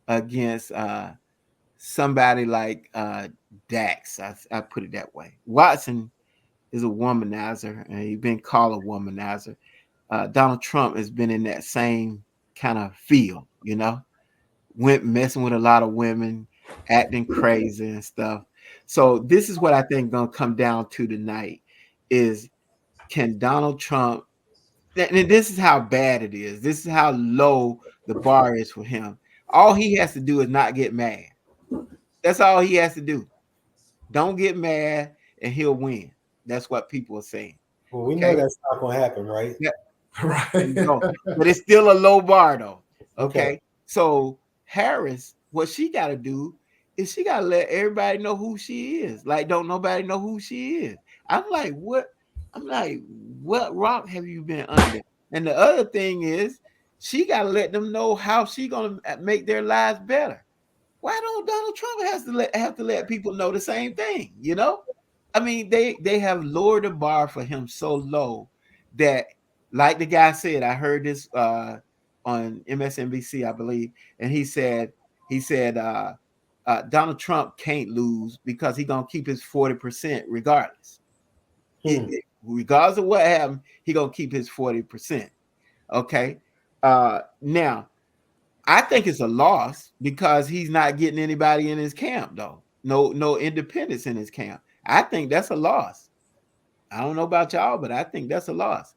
against somebody like Dax. I put it that way. Watson is a womanizer, and he's been called a womanizer. Donald Trump has been in that same kind of field, went messing with a lot of women, acting crazy and stuff. So this is what I think gonna come down to tonight is, can Donald Trump, and this is how bad it is. This is how low the bar is for him. All he has to do is not get mad. That's all he has to do. Don't get mad and he'll win. That's what people are saying. Well, we know that's not gonna happen, right? Yeah. Right. But it's still a low bar though. Okay. So Harris, what she got to do is she got to let everybody know who she is. Like, don't nobody know who she is. I'm like, what rock have you been under? And the other thing is, she got to let them know how she gonna make their lives better. Why don't Donald Trump have to let people know the same thing? I mean, they have lowered the bar for him so low that, like the guy said, I heard this on MSNBC, I believe, and he said Donald Trump can't lose because he's gonna keep his 40% regardless. Regardless of what happened, he's gonna keep his 40%. Okay. Now, I think it's a loss because he's not getting anybody in his camp, though. No independents in his camp. I think that's a loss. I don't know about y'all, but I think that's a loss.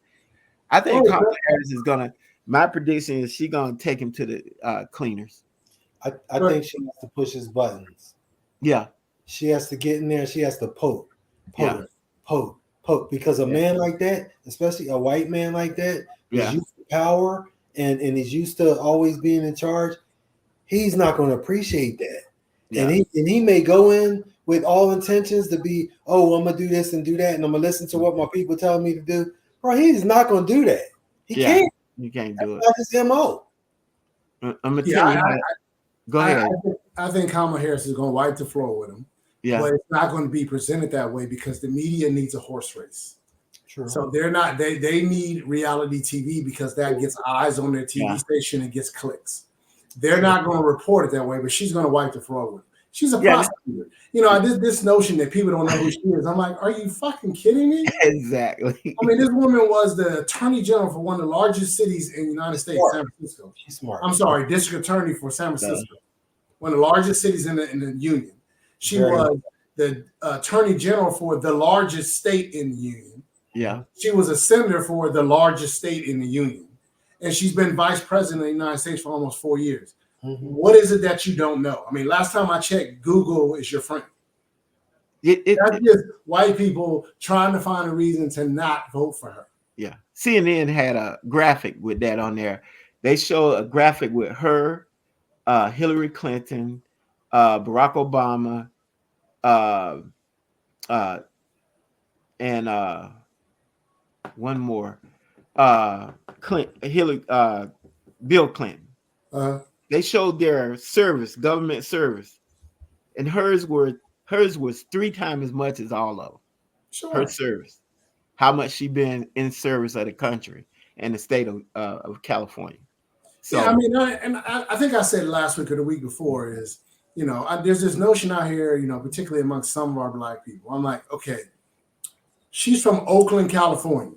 I think Kamala Harris is gonna. My prediction is she's gonna take him to the cleaners. I think she has to push his buttons. Yeah, she has to get in there. She has to poke, because a Yeah. man like that, especially a white man like that, Yeah. is used to power and he's used to always being in charge. He's not going to appreciate that. Yeah. And he may go in with all intentions to be, oh, I'm gonna do this and do that, and I'm gonna listen to what my people tell me to do. Bro, he's not gonna do that. He can't. You can't do it. That's his MO. I'm gonna tell you. Go ahead. I think Kamala Harris is going to wipe the floor with him. Yeah. But it's not going to be presented that way because the media needs a horse race. True. So they're not. They need reality TV because that gets eyes on their TV station and gets clicks. They're not going to report it that way, but she's going to wipe the floor with him. She's a prosecutor. This notion that people don't know who she is. I'm like, are you fucking kidding me? Exactly. I mean, this woman was the attorney general for one of the largest cities in the United States, San Francisco. She's smart. I'm sorry, district attorney for San Francisco, one of the largest cities in the union. She was the attorney general for the largest state in the union. Yeah. She was a senator for the largest state in the union. And she's been vice president of the United States for almost 4 years. Mm-hmm. What is it that you don't know? I mean, last time I checked, Google is your friend. That's just white people trying to find a reason to not vote for her. Yeah. CNN had a graphic with that on there. They showed a graphic with her, Hillary Clinton, Barack Obama, and one more, Bill Clinton. They showed their service, government service, and hers was 3 times as much as all of them. Sure. Her service, how much she been in service of the country and the state of California. So yeah, I mean, I think I said last week or the week before is, there's this notion out here, particularly amongst some of our black people. I'm like, okay, she's from Oakland, California.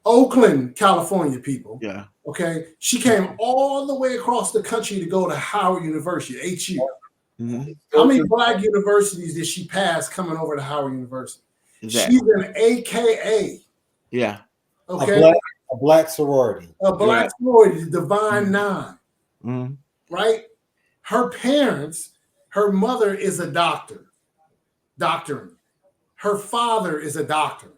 Oakland, California, people. Yeah. Okay. She came all the way across the country to go to Howard University, HU. Mm-hmm. How many black universities did she pass coming over to Howard University? Exactly. She's an AKA. Yeah. Okay. A black sorority. A black sorority, the Divine Nine. Mm-hmm. Right? Her parents, her mother is a doctor. Doctoring. her father is a doctor.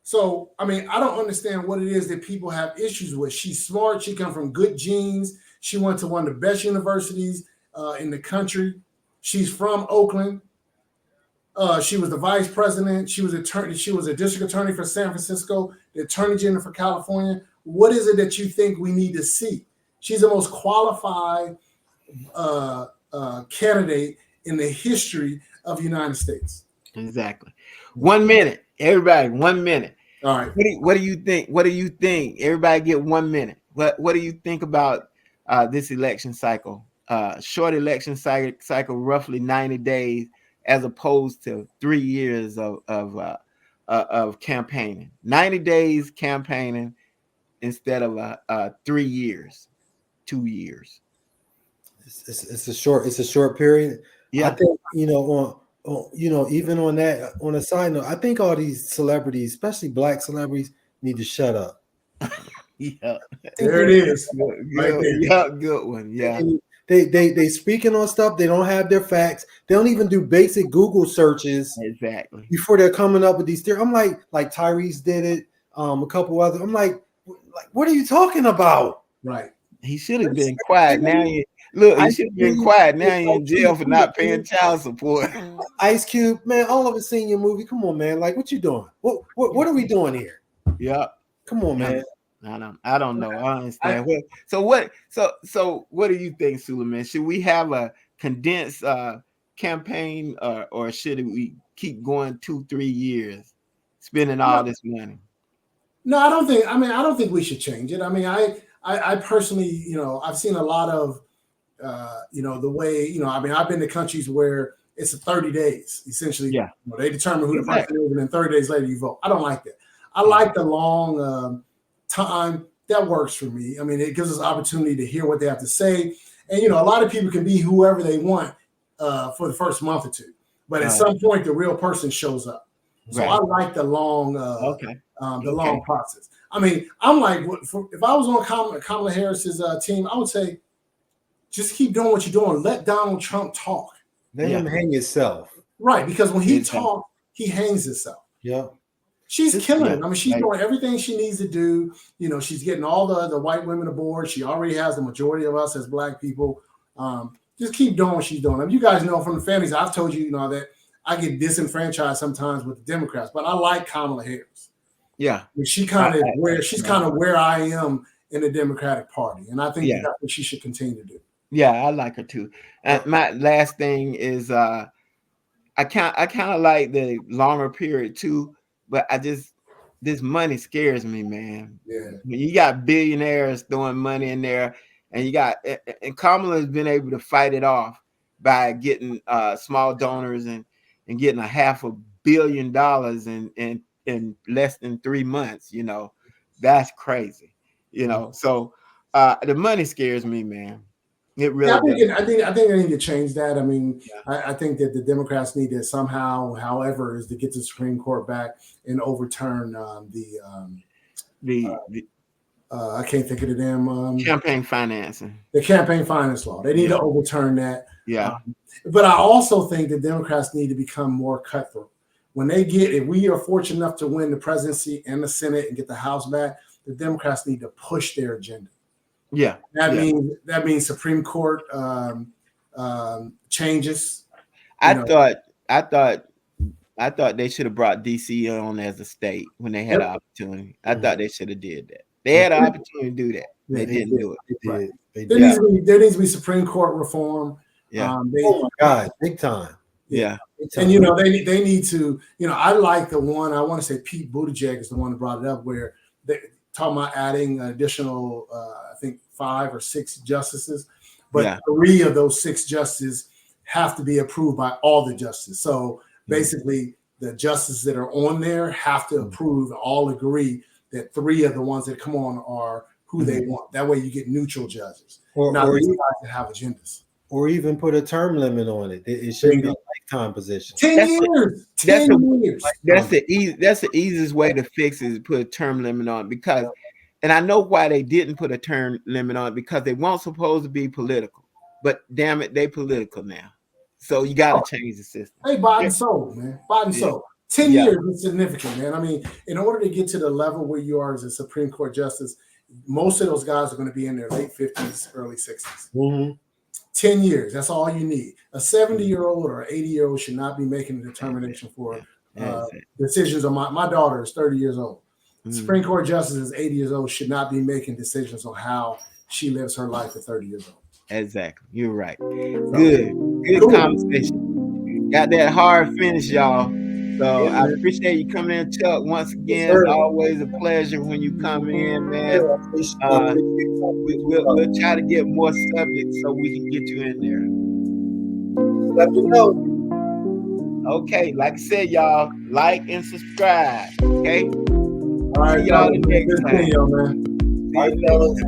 So, I mean, I don't understand what it is that people have issues with. She's smart. She comes from good genes. She went to one of the best universities in the country. She's from Oakland. She was the vice president. She was attorney. She was a district attorney for San Francisco, the attorney general for California. What is it that you think we need to see? She's the most qualified candidate in the history of the United States. Exactly. 1 minute, everybody. 1 minute. All right. What do you think? What do you think? Everybody get 1 minute. What do you think about this election cycle? Short election cycle, roughly 90 days, as opposed to 3 years of campaigning. 90 days campaigning instead of 3 years, 2 years. It's a short period. Yeah. I think even on that, on a side note, I think all these celebrities, especially black celebrities, need to shut up. Yeah, there it is. Good one. Yeah, and they speaking on stuff. They don't have their facts. They don't even do basic Google searches exactly before they're coming up with these theories. I'm like Tyrese did it. A couple others. I'm like, what are you talking about? Right. He should have been quiet. Now he should have been quiet. Now he's in jail for not paying child support. Ice Cube, man, all of us seen your movie. Come on, man. Like, what you doing? What are we doing here? Yeah. Come on, man. I don't know. I understand. So what do you think, Suleiman? Should we have a condensed campaign, or should we keep going 2-3 years, spending all this money? No, I don't think. I mean, I don't think we should change it. I mean, I personally, I've seen a lot of, the way, I mean, I've been to countries where it's 30 days essentially. Yeah. They determine who the president is, and then 30 days later you vote. I don't like that. I like the long time. That works for me. I mean, it gives us opportunity to hear what they have to say, and a lot of people can be whoever they want for the first month or two, but at some point the real person shows up. So I like the long, long process. I mean, I'm like, if I was on Kamala Harris's team, I would say, just keep doing what you're doing. Let Donald Trump talk. Let him hang himself. Right, because when he talks, he hangs himself. Yeah. She's killing it. I mean, she's doing everything she needs to do. She's getting all the white women aboard. She already has the majority of us as black people. Just keep doing what she's doing. I mean, you guys know from the families, I've told you, that I get disenfranchized sometimes with the Democrats, but I like Kamala Harris. Yeah. She kind of where I am in the Democratic Party. And I think that's what she should continue to do. Yeah, I like her too. And my last thing is I kind of like the longer period too, but this money scares me, man. Yeah. When you got billionaires throwing money in there, and Kamala has been able to fight it off by getting small donors and getting $500 million in less than 3 months. That's crazy. So the money scares me, man. It really I think they need to change that. I mean, I think that the Democrats need to somehow, however, is to get the Supreme Court back and overturn I can't think of the damn campaign financing. The campaign finance law. They need to overturn that. Yeah. But I also think the Democrats need to become more cutthroat. If we are fortunate enough to win the presidency and the Senate and get the House back, the Democrats need to push their agenda. Yeah. That means Supreme Court changes. I thought they should have brought DC on as a state when they had an opportunity. I thought they should have did that. They had an opportunity to do that. They didn't do it. There needs to be Supreme Court reform. Yeah. Oh my God, big time. Yeah. And they need to, I like the one, I want to say Pete Buttigieg is the one that brought it up, where they talking about adding additional I think 5 or 6 justices, but 3 of those 6 justices have to be approved by all the justices. So basically the justices that are on there have to approve, all agree that 3 of the ones that come on are who they want. That way you get neutral judges, not these guys that have agendas. Or even put a term limit on it. It shouldn't be a lifetime position. 10 years. 10 years. That's the easiest way to fix it, is put a term limit on it, because, and I know why they didn't put a term limit on it, because they weren't supposed to be political. But damn it, they political now. So you got to change the system. Hey, Biden sold, man. Biden sold. 10 Yeah. years is significant, man. I mean, in order to get to the level where you are as a Supreme Court justice, most of those guys are going to be in their late 50s, early 60s. Mm-hmm. 10 years, that's all you need. A 70-year-old or 80-year-old should not be making a determination for decisions on my daughter is 30 years old. Supreme Court justice is 80 years old, should not be making decisions on how she lives her life at 30 years old. Exactly. You're right. Good conversation. Got that hard finish, y'all. So I appreciate you coming in, Chuck. Once again, it's always a pleasure when you come in, man. We'll try to get more subjects so we can get you in there. Let me know. Okay, like I said, y'all, like and subscribe. Okay. All right, See y'all the next time. Y'all, man. All right, fellas.